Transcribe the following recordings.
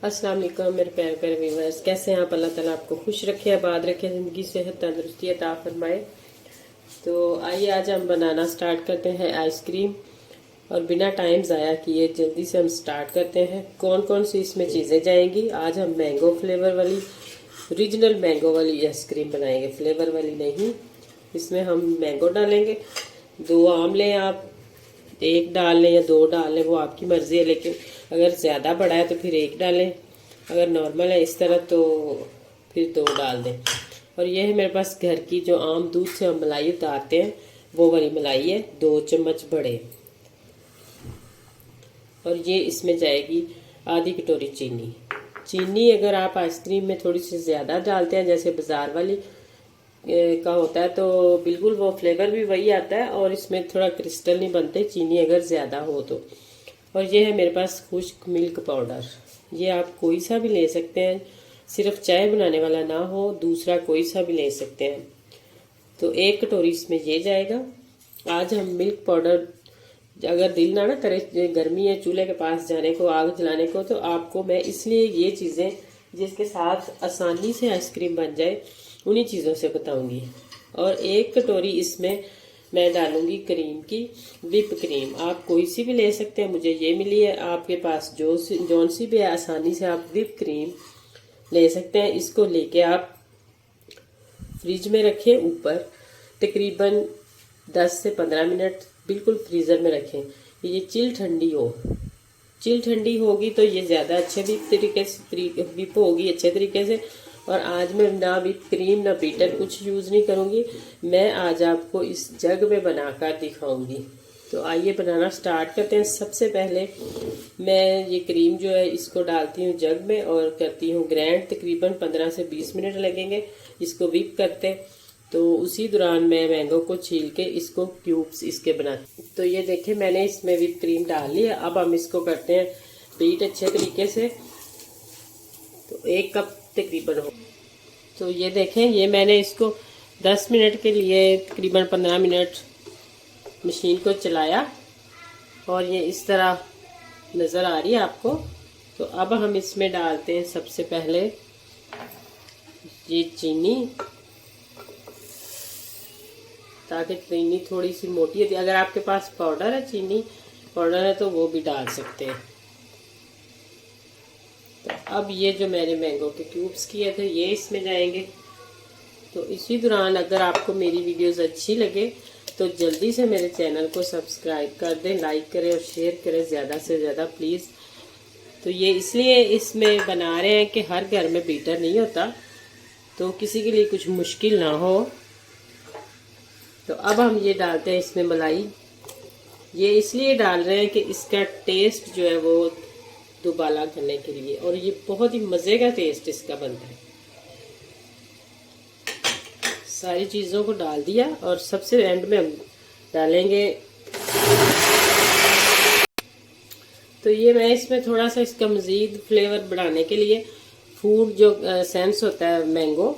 अस्सलाम वालेकुम मेरे प्यारे प्यारे व्यूअर्स, कैसे हैं आप? अल्लाह ताला आपको खुश रखे, आबाद रखे, ज़िंदगी सेहत तंदुरुस्ती अता फरमाए। तो आइए आज हम बनाना स्टार्ट करते हैं आइसक्रीम, और बिना टाइम ज़ाया किए जल्दी से हम स्टार्ट करते हैं। कौन कौन सी इसमें चीज़ें जाएंगी? आज हम मैंगो फ्लेवर वाली, ओरिजिनल मैंगो वाली आइसक्रीम बनाएंगे, फ्लेवर वाली नहीं। इसमें हम मैंगो डालेंगे, 2 आम लें आप, 1 डाल लें या 2 डाल लें, वो आपकी मर्ज़ी है। लेकिन अगर ज़्यादा बड़ा है तो फिर 1 डालें, अगर नॉर्मल है इस तरह तो फिर 2 डाल दें। और ये है मेरे पास घर की जो आम दूध से हम मलाई उतारते हैं वो वाली मलाई है, 2 चम्मच बड़े। और ये इसमें जाएगी आधी कटोरी चीनी। चीनी अगर आप आइसक्रीम में थोड़ी सी ज़्यादा डालते हैं जैसे बाज़ार वाली का होता है तो बिल्कुल वो फ्लेवर भी वही आता है और इसमें थोड़ा क्रिस्टल नहीं बनते चीनी अगर ज़्यादा हो तो। और ये है मेरे पास खुश्क मिल्क पाउडर, ये आप कोई सा भी ले सकते हैं, सिर्फ चाय बनाने वाला ना हो, दूसरा कोई सा भी ले सकते हैं। तो 1 कटोरी इसमें ये जाएगा। आज हम मिल्क पाउडर, अगर दिल ना करे गर्मी है चूल्हे के पास जाने को, आग जलाने को, तो आपको मैं इसलिए ये चीज़ें जिसके साथ आसानी से आइसक्रीम बन जाए उन्हीं चीज़ों से बताऊंगी। और 1 कटोरी इसमें मैं डालूंगी क्रीम की, विप क्रीम। आप कोई सी भी ले सकते हैं, मुझे ये मिली है, आपके पास जौन सी भी है आसानी से आप विप क्रीम ले सकते हैं। इसको लेके आप फ्रिज में रखें ऊपर, तकरीबन 10 से 15 मिनट बिल्कुल फ्रीज़र में रखें। ये चिल ठंडी हो, चिल ठंडी होगी तो ये ज़्यादा अच्छे विप होगी अच्छे तरीके से। और आज मैं ना विप क्रीम ना बीटर कुछ यूज़ नहीं करूँगी, मैं आज आपको इस जग में बनाकर दिखाऊंगी। तो आइए बनाना स्टार्ट करते हैं। सबसे पहले मैं ये क्रीम जो है इसको डालती हूँ जग में और करती हूँ ग्राइंड। तकरीबन 15 से 20 मिनट लगेंगे इसको विप करते। तो उसी दौरान मैं मैंगो को छील के इसको क्यूब्स इसके बनाती। तो ये देखें मैंने इसमें विप क्रीम डाल ली है। अब हम इसको करते हैं बीट अच्छे तरीके से। तो 1 कप तकरीबन हो। तो ये देखें ये मैंने इसको 10 मिनट के लिए तकरीबन 15 मिनट मशीन को चलाया और ये इस तरह नज़र आ रही है आपको। तो अब हम इसमें डालते हैं सबसे पहले ये चीनी, ताकि चीनी थोड़ी सी मोटी है। अगर आपके पास पाउडर है, चीनी पाउडर है तो वो भी डाल सकते हैं। तो अब ये जो मैंने मैंगो के क्यूब्स किए थे ये इसमें जाएंगे। तो इसी दौरान अगर आपको मेरी वीडियोस अच्छी लगे तो जल्दी से मेरे चैनल को सब्सक्राइब कर दें, लाइक करें और शेयर करें ज़्यादा से ज़्यादा प्लीज़। तो ये इसलिए इसमें बना रहे हैं कि हर घर में बीटर नहीं होता, तो किसी के लिए कुछ मुश्किल ना हो। तो अब हम ये डालते हैं इसमें मलाई। ये इसलिए डाल रहे हैं कि इसका टेस्ट जो है वो दुबाला करने के लिए, और ये बहुत ही मज़े का टेस्ट इसका बनता है। सारी चीज़ों को डाल दिया और सबसे एंड में हम डालेंगे। तो ये मैं इसमें थोड़ा सा इसका मज़ीद फ्लेवर बढ़ाने के लिए फूड जो सेंस होता है मैंगो,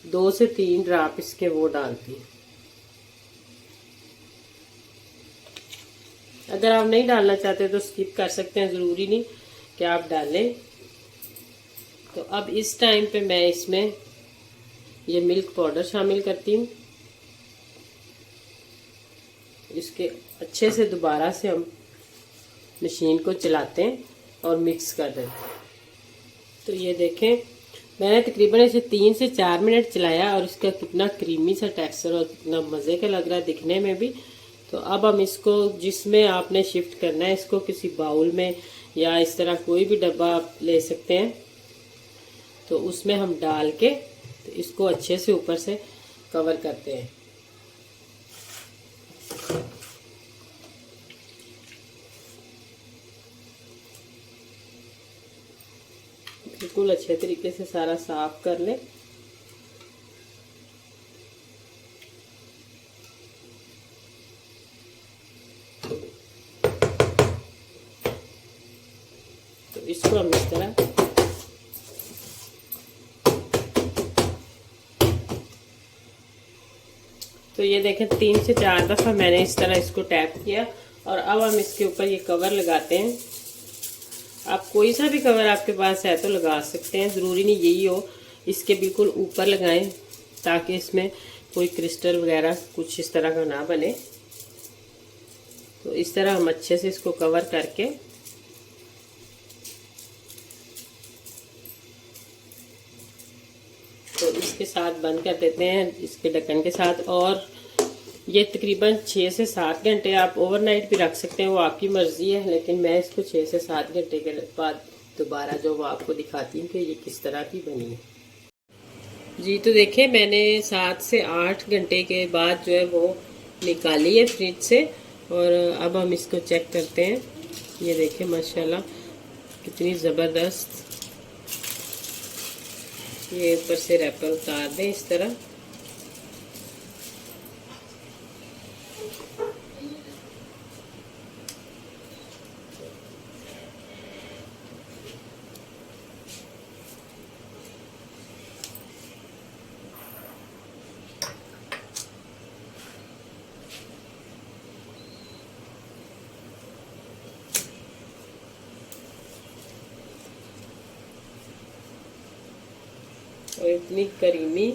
2 से 3 ड्रॉप इसके वो डालती हूँ। अगर आप नहीं डालना चाहते तो स्किप कर सकते हैं, ज़रूरी नहीं कि आप डालें। तो अब इस टाइम पे मैं इसमें ये मिल्क पाउडर शामिल करती हूँ। इसके अच्छे से दोबारा से हम मशीन को चलाते हैं और मिक्स कर देते हैं। तो ये देखें मैंने तकरीबन इसे 3 से 4 मिनट चलाया और इसका कितना क्रीमी सा टेक्सचर और कितना मज़े का लग रहा है दिखने में भी। तो अब हम इसको जिसमें आपने शिफ्ट करना है, इसको किसी बाउल में या इस तरह कोई भी डब्बा आप ले सकते हैं, तो उसमें हम डाल के तो इसको अच्छे से ऊपर से कवर करते हैं। बिल्कुल अच्छे तरीके से सारा साफ कर लें। तो इसको हम इस तरह तो ये देखें 3 से 4 दफ़ा मैंने इस तरह इसको टैप किया और अब हम इसके ऊपर ये कवर लगाते हैं। आप कोई सा भी कवर आपके पास है तो लगा सकते हैं, ज़रूरी नहीं यही हो। इसके बिल्कुल ऊपर लगाएं ताकि इसमें कोई क्रिस्टल वगैरह कुछ इस तरह का ना बने। तो इस तरह हम अच्छे से इसको कवर करके तो इसके साथ बंद कर देते हैं, इसके ढक्कन के साथ। और ये तकरीबन 6 से 7 घंटे आप ओवरनाइट भी रख सकते हैं, वो आपकी मर्ज़ी है। लेकिन मैं इसको 6 से 7 घंटे के बाद दोबारा जो वो आपको दिखाती हूँ कि ये किस तरह की बनी है। जी तो देखिए मैंने 7 से 8 घंटे के बाद जो है वो निकाली है फ्रिज से। और अब हम इसको चेक करते हैं। ये देखिए माशाल्लाह कितनी ज़बरदस्त। ये ऊपर से रैपर उतार दें इस तरह। और इतनी करीमी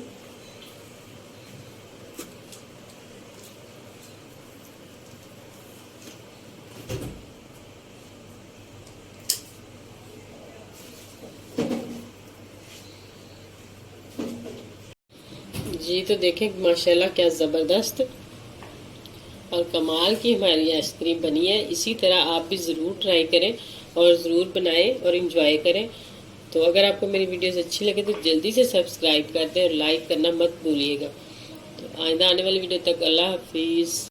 जी तो देखें माशाल्लाह क्या ज़बरदस्त और कमाल की हमारी आइसक्रीम बनी है। इसी तरह आप भी ज़रूर ट्राई करें और ज़रूर बनाएं और इंजॉय करें। तो अगर आपको मेरी वीडियोस अच्छी लगे तो जल्दी से सब्सक्राइब कर दें और लाइक करना मत भूलिएगा। तो आइंदा आने वाली वीडियो तक अल्लाह हाफिज़।